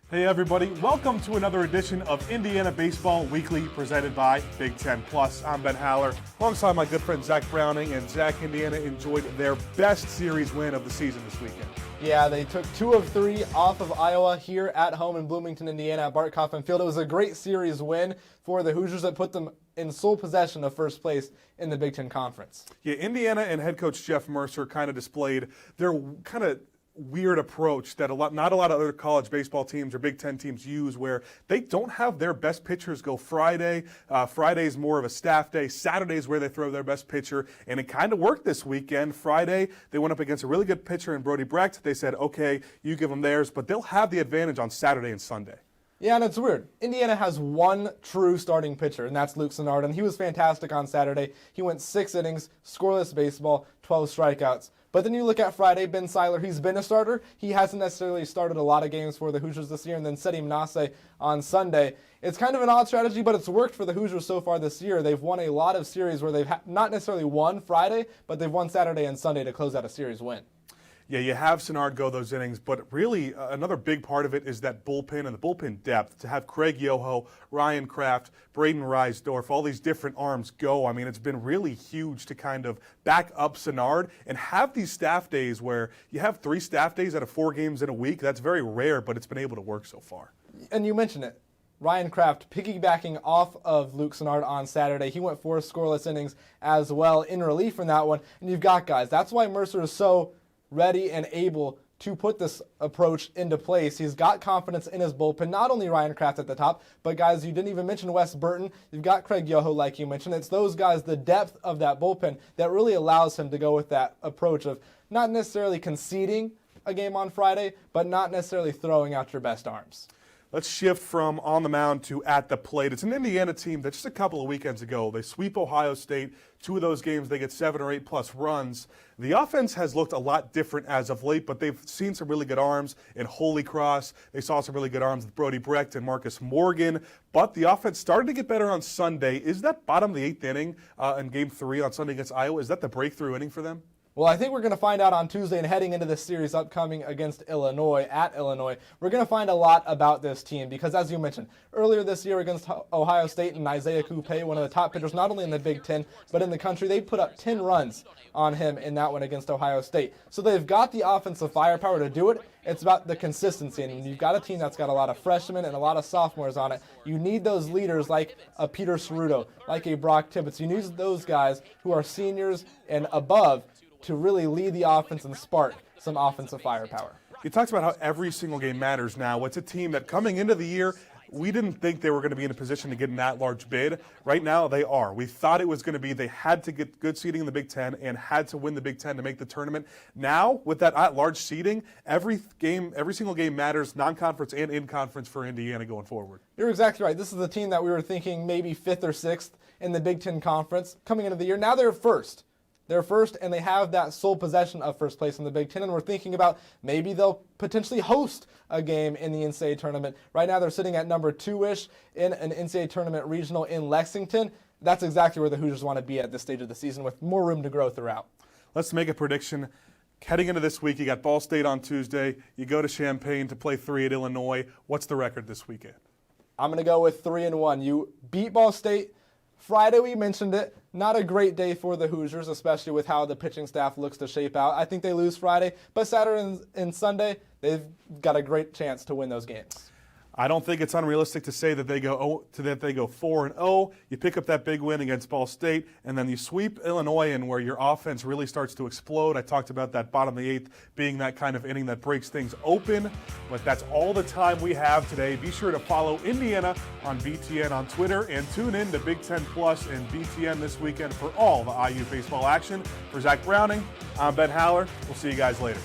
Hey everybody, welcome to another edition of Indiana Baseball Weekly presented by Big Ten Plus. I'm Ben Haller, alongside my good friend Zach Browning, and Zach, Indiana enjoyed their best series win of the season this weekend. Yeah, they took 2 of 3 off of Iowa here at home in Bloomington, Indiana at Bart Kaufman Field. It was a great series win for the Hoosiers that put them in sole possession of first place in the Big Ten Conference. Yeah, Indiana and head coach Jeff Mercer kind of displayed their kind of weird approach that not a lot of other college baseball teams or Big Ten teams use, where they don't have their best pitchers go Friday. Friday's more of a staff day. Saturday's where they throw their best pitcher, and it kind of worked this weekend. Friday, they went up against a really good pitcher in Brody Brecht. They said, okay, you give them theirs, but they'll have the advantage on Saturday and Sunday. Yeah, and it's weird. Indiana has one true starting pitcher, and that's Luke Sinnard, and he was fantastic on Saturday. He went 6 innings, scoreless baseball, 12 strikeouts. But then you look at Friday, Ben Seiler, he's been a starter. He hasn't necessarily started a lot of games for the Hoosiers this year. And then Seti Manase on Sunday. It's kind of an odd strategy, but it's worked for the Hoosiers so far this year. They've won a lot of series where they've not necessarily won Friday, but they've won Saturday and Sunday to close out a series win. Yeah, you have Sinnard go those innings, but really another big part of it is that bullpen and the bullpen depth. To have Craig Yoho, Ryan Kraft, Braden Reisdorf, all these different arms go. I mean, it's been really huge to kind of back up Sinnard and have these staff days where you have 3 staff days out of 4 games in a week. That's very rare, but it's been able to work so far. And you mentioned it. Ryan Kraft piggybacking off of Luke Sinnard on Saturday. He went 4 scoreless innings as well in relief from that one. And you've got guys. That's why Mercer is so ready and able to put this approach into place. He's got confidence in his bullpen, not only Ryan Kraft at the top, but guys, you didn't even mention Wes Burton. You've got Craig Yoho, like you mentioned. It's those guys, the depth of that bullpen, that really allows him to go with that approach of not necessarily conceding a game on Friday, but not necessarily throwing out your best arms. Let's shift from on the mound to at the plate. It's an Indiana team that just a couple of weekends ago, they sweep Ohio State. 2 of those games, they get 7 or 8 plus runs. The offense has looked a lot different as of late, but they've seen some really good arms in Holy Cross. They saw some really good arms with Brody Brecht and Marcus Morgan. But the offense started to get better on Sunday. Is that bottom of the 8th inning in Game 3 on Sunday against Iowa? Is that the breakthrough inning for them? Well, I think we're going to find out on Tuesday and heading into this series upcoming against Illinois, at Illinois. We're going to find a lot about this team because, as you mentioned, earlier this year against Ohio State and Isaiah Coupe, one of the top pitchers not only in the Big Ten but in the country, they put up 10 runs on him in that one against Ohio State. So they've got the offensive firepower to do it. It's about the consistency, and when you've got a team that's got a lot of freshmen and a lot of sophomores on it, you need those leaders like a Peter Ceruto, like a Brock Tibbetts. You need those guys who are seniors and above to really lead the offense and spark some offensive firepower. He talks about how every single game matters now. It's a team that coming into the year, we didn't think they were going to be in a position to get an at-large bid. Right now, they are. We thought it was going to be they had to get good seeding in the Big Ten and had to win the Big Ten to make the tournament. Now, with that at-large seeding, every single game matters, non-conference and in-conference for Indiana going forward. You're exactly right. This is the team that we were thinking maybe 5th or 6th in the Big Ten Conference coming into the year. Now they're first. They're first, and they have that sole possession of first place in the Big Ten, and we're thinking about maybe they'll potentially host a game in the NCAA tournament. Right now, they're sitting at number 2-ish in an NCAA tournament regional in Lexington. That's exactly where the Hoosiers want to be at this stage of the season with more room to grow throughout. Let's make a prediction. Heading into this week, you got Ball State on Tuesday. You go to Champaign to play 3 at Illinois. What's the record this weekend? I'm going to go with 3-1. You beat Ball State. Friday, we mentioned it. Not a great day for the Hoosiers, especially with how the pitching staff looks to shape out. I think they lose Friday, but Saturday and Sunday, they've got a great chance to win those games. I don't think it's unrealistic to say that they go 4-0. You pick up that big win against Ball State, and then you sweep Illinois in where your offense really starts to explode. I talked about that bottom of the 8th being that kind of inning that breaks things open. But that's all the time we have today. Be sure to follow Indiana on BTN on Twitter and tune in to Big Ten Plus and BTN this weekend for all the IU baseball action. For Zach Browning, I'm Ben Haller. We'll see you guys later.